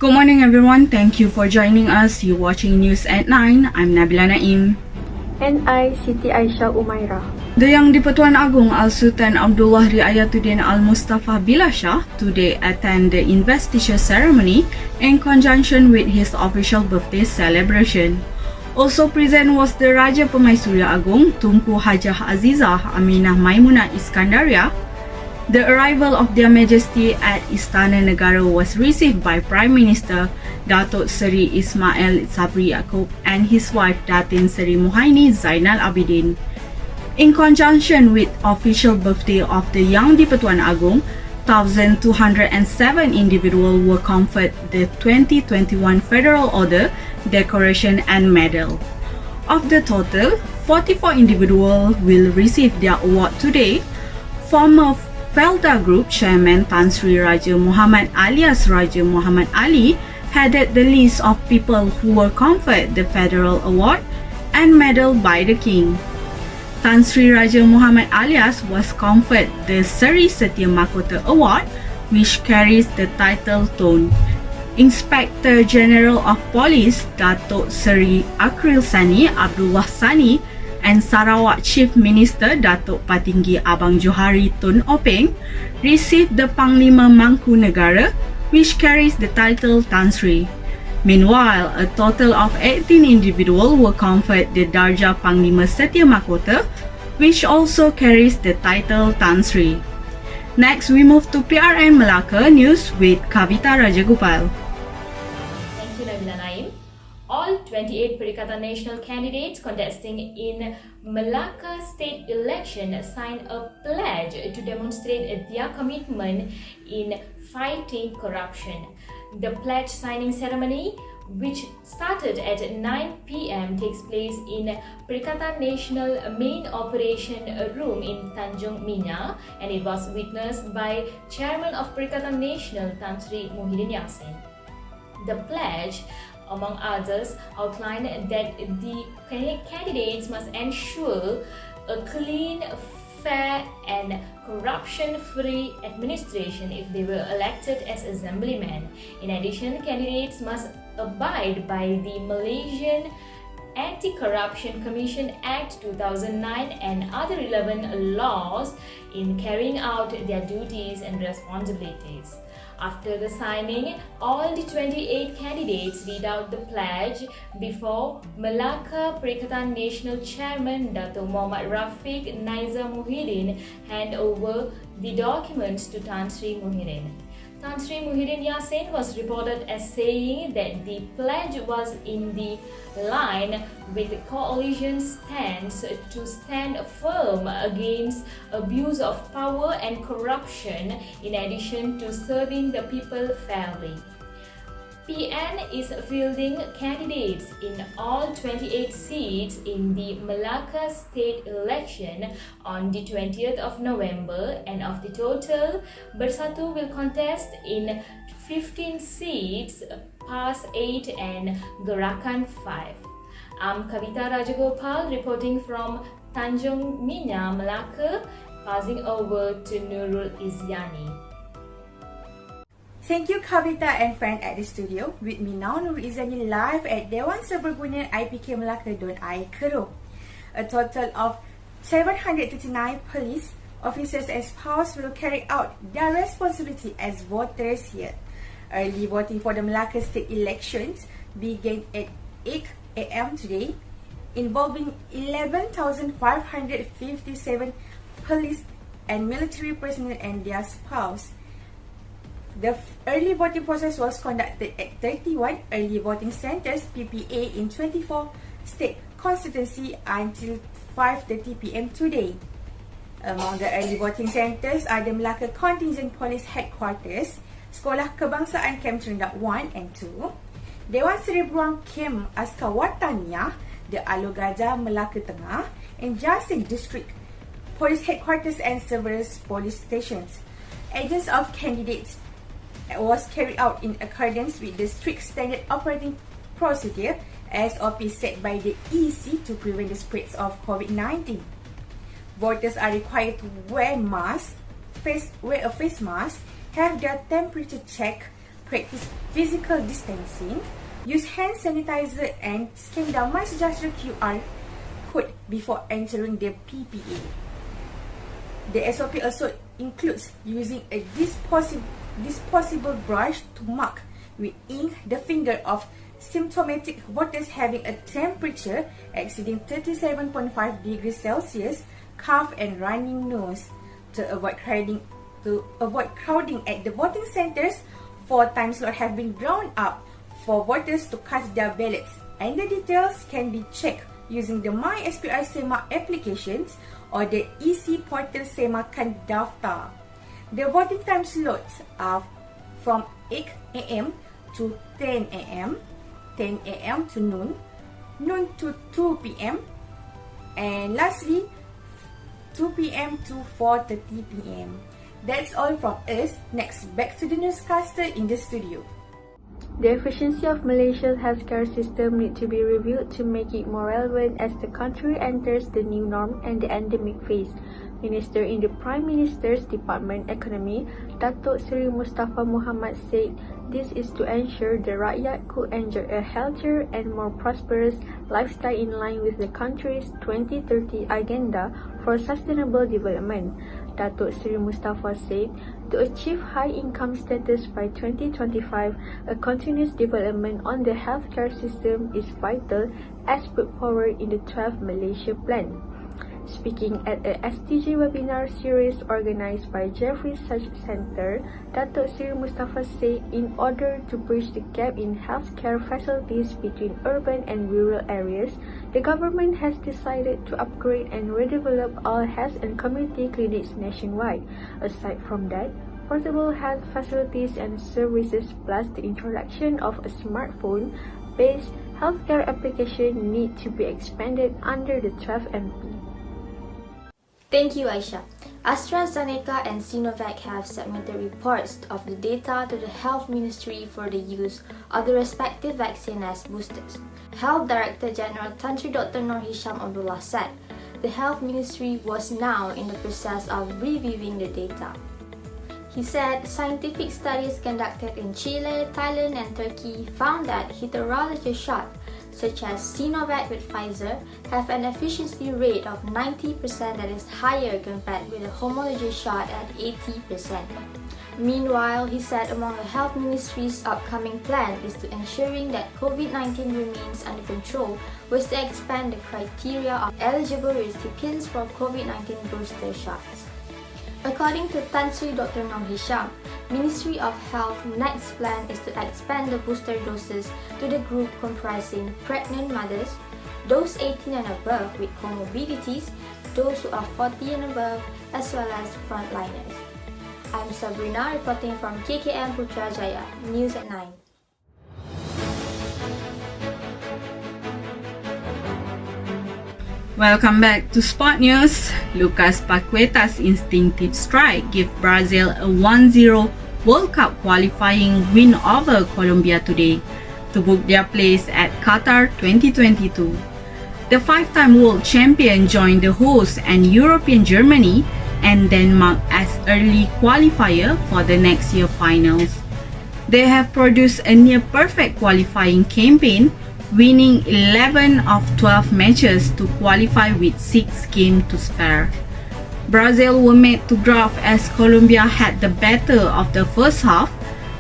Good morning everyone, thank you for joining us. You're watching News at 9. I'm Nabila Naim. And I, Siti Aisyah Umaira. The Yang di-Pertuan Agong Al-Sultan Abdullah Riayatuddin Al-Mustafa Billah Shah today attend the investiture ceremony in conjunction with his official birthday celebration. Also present was the Raja Permaisuri Agong Tunku Hajah Azizah Aminah Maimunah Iskandaria. The arrival of Their Majesty at Istana Negara was received by Prime Minister Datuk Seri Ismail Sabri Yaakob and his wife Datin Seri Muhaini Zainal Abidin. In conjunction with official birthday of the Yang di-Pertuan Agong, 1,207 individuals were conferred the 2021 Federal Order, Decoration and Medal. Of the total, 44 individuals will receive their award today. Former Felda Group Chairman Tan Sri Raja Muhammad alias Raja Muhammad Ali headed the list of people who were conferred the Federal Award and Medal by the King. Tan Sri Raja Muhammad alias was conferred the Seri Setia Mahkota Award, which carries the title Tun. Inspector General of Police Datuk Seri Akril Sani Abdullah Sani and Sarawak Chief Minister Datuk Patinggi Abang Johari Tun Openg received the Panglima Mangku Negara, which carries the title Tan Sri. Meanwhile, a total of 18 individuals were conferred the Darjah Panglima Setia Mahkota, which also carries the title Tan Sri. Next, we move to PRN Melaka News with Kavita Rajagopal. Thank you, Nabila Naim. All 28 Perikatan Nasional candidates contesting in Melaka state election signed a pledge to demonstrate their commitment in fighting corruption. The pledge signing ceremony, which started at 9 p.m. takes place in Perikatan Nasional Main Operation Room in Tanjung Mina, and it was witnessed by Chairman of Perikatan Nasional Tan Sri Muhyiddin Yassin. The pledge, among others, outlined that the candidates must ensure a clean, fair and corruption-free administration if they were elected as assemblymen. In addition, candidates must abide by the Malaysian Anti-Corruption Commission Act 2009 and other relevant laws in carrying out their duties and responsibilities. After the signing, all the 28 candidates read out the pledge before Melaka Perikatan Nasional Chairman Dato' Muhammad Rafiq Naiza Muhyiddin hand over the documents to Tan Sri Muhyiddin. Tan Sri Muhyiddin Yassin was reported as saying that the pledge was in the line with the coalition's stance to stand firm against abuse of power and corruption, in addition to serving the people fairly. PN is fielding candidates in all 28 seats in the Melaka state election on the 20th of November, and of the total, Bersatu will contest in 15 seats, PAS 8 and Gerakan 5. I'm Kavita Rajagopal reporting from Tanjung Mina, Melaka, passing over to Nurul Izyani. Thank you Kavita and friend at the studio. With me now, Nurul Izyani live at Dewan Serbaguna IPK Melaka Don Air Keruh. A total of 739 police officers and spouse will carry out their responsibility as voters here. Early voting for the Melaka state elections began at 8 a.m. today, involving 11,557 police and military personnel and their spouse. The early voting process was conducted at 31 early voting centers PPA in 24 state constituency until 5:30 p.m. today. Among the early voting centers are the Melaka Contingent Police Headquarters, Sekolah Kebangsaan Camp Terendak 1 and 2, Dewan Seri Beruang Camp Askar Wataniah, the Alor Gajah Melaka Tengah, and Jasin District Police Headquarters and several police stations. Agents of candidates was carried out in accordance with the strict standard operating procedure SOP set by the EC to prevent the spread of COVID-19. Voters are required to wear a face mask, have their temperature checked practice physical distancing, use hand sanitizer and scan the Az-Zahra QR code before entering the PPA. The SOP also includes using a disposable brush to mark with ink the finger of symptomatic voters having a temperature exceeding 37.5 degrees Celsius, cough and running nose. To avoid crowding at the voting centers, 4 time slots have been drawn up for voters to cast their ballots, and the details can be checked using the My SPR SEMA applications or the EC portal SEMA Kan Daftar. The voting time slots are from 8 a.m. to 10 a.m., 10 a.m. to noon, noon to 2 p.m., and lastly 2 p.m. to 4:30 p.m. That's all from us. Next, back to the newscaster in the studio. The efficiency of Malaysia's healthcare system needs to be reviewed to make it more relevant as the country enters the new norm and the endemic phase. Minister in the Prime Minister's Department Economy, Datuk Seri Mustafa Muhammad said this is to ensure the rakyat could enjoy a healthier and more prosperous lifestyle in line with the country's 2030 agenda for sustainable development. Datuk Seri Mustafa said, to achieve high income status by 2025, a continuous development on the healthcare system is vital as put forward in the 12th Malaysia Plan. Speaking at a STG webinar series organized by Jeffrey Research Center, Datuk Seri Mustafa said in order to bridge the gap in healthcare facilities between urban and rural areas, the government has decided to upgrade and redevelop all health and community clinics nationwide. Aside from that, portable health facilities and services plus the introduction of a smartphone-based healthcare application need to be expanded under the 12th MP. Thank you, Aisha. AstraZeneca and Sinovac have submitted reports of the data to the Health Ministry for the use of the respective vaccine as boosters. Health Director General Tan Sri Dr. Noor Hisham Abdullah said the Health Ministry was now in the process of reviewing the data. He said scientific studies conducted in Chile, Thailand and Turkey found that heterologous shots such as Sinovac with Pfizer have an efficiency rate of 90% that is higher compared with a homologous shot at 80%. Meanwhile, he said among the Health Ministry's upcoming plan is to ensuring that COVID-19 remains under control was to expand the criteria of eligible recipients for COVID-19 booster shots. According to Tan Sri Dr. Noor Hisham, Ministry of Health next plan is to expand the booster doses to the group comprising pregnant mothers, those 18 and above with comorbidities, those who are 40 and above, as well as frontliners. I'm Sabrina reporting from KKM Putrajaya, News at 9. Welcome back to Sport News. Lucas Paqueta's instinctive strike gave Brazil a 1-0 World Cup qualifying win over Colombia today to book their place at Qatar 2022. The 5-time world champion joined the host and European Germany and Denmark as early qualifier for the next year finals. They have produced a near-perfect qualifying campaign, winning 11 of 12 matches to qualify with 6 games to spare. Brazil were made to draft as Colombia had the better of the first half,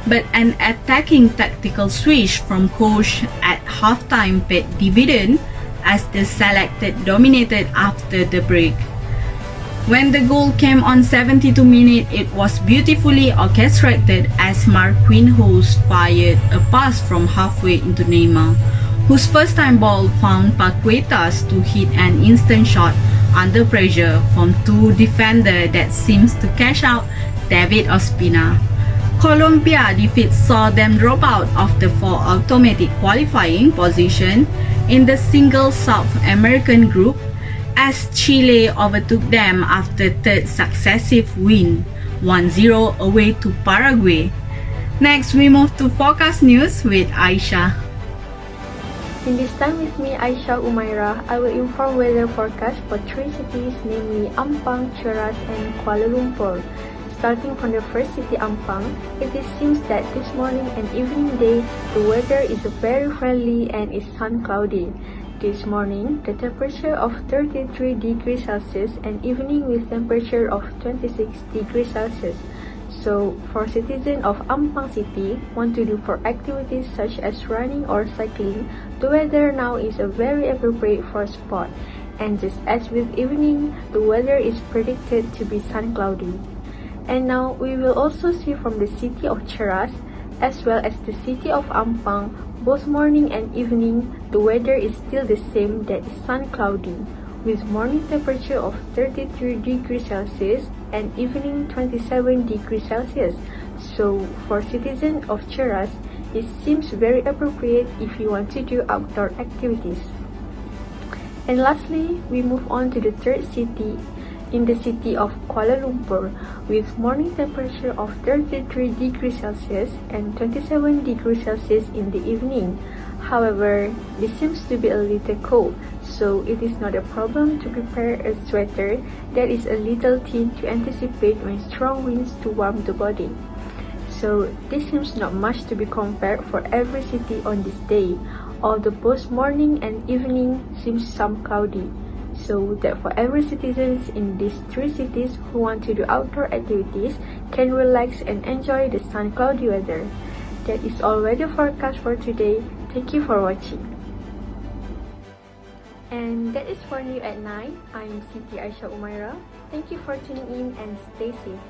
but an attacking tactical switch from coach at halftime paid dividend as the selected dominated after the break. When the goal came on 72 minutes, it was beautifully orchestrated as Marquinhos fired a pass from halfway into Neymar, whose first-time ball found Paquetas to hit an instant shot under pressure from two defenders that seems to cash out David Ospina. Colombia defeat saw them drop out of the 4 automatic qualifying position in the single South American group as Chile overtook them after third successive win, 1-0 away to Paraguay. Next, we move to Forecast News with Aisha. In this time with me, Aisha Umaira, I will inform weather forecast for 3 cities, namely Ampang, Cheras, and Kuala Lumpur. Starting from the first city, Ampang, it seems that this morning and evening day, the weather is very friendly and is sun cloudy. This morning, the temperature of 33 degrees Celsius and evening with temperature of 26 degrees Celsius. So, for citizens of Ampang City want to do for activities such as running or cycling, the weather now is a very appropriate for sport. And just as with evening, the weather is predicted to be sun cloudy. And now we will also see from the city of Cheras as well as the city of Ampang, both morning and evening, the weather is still the same, that is sun cloudy, with morning temperature of 33 degrees Celsius and evening 27 degrees Celsius. So for citizens of Cheras, it seems very appropriate if you want to do outdoor activities. And lastly, we move on to the third city, in the city of Kuala Lumpur, with morning temperature of 33 degrees Celsius and 27 degrees Celsius in the evening. However, this seems to be a little cold, so it is not a problem to prepare a sweater that is a little thin to anticipate when strong winds to warm the body. So this seems not much to be compared for every city on this day, although both morning and evening seems some cloudy. So that for every citizens in these three cities who want to do outdoor activities can relax and enjoy the sun cloudy weather. That is all weather forecast for today. Thank you for watching. And that is for New at 9. I'm Siti Aisyah Umaira. Thank you for tuning in and stay safe.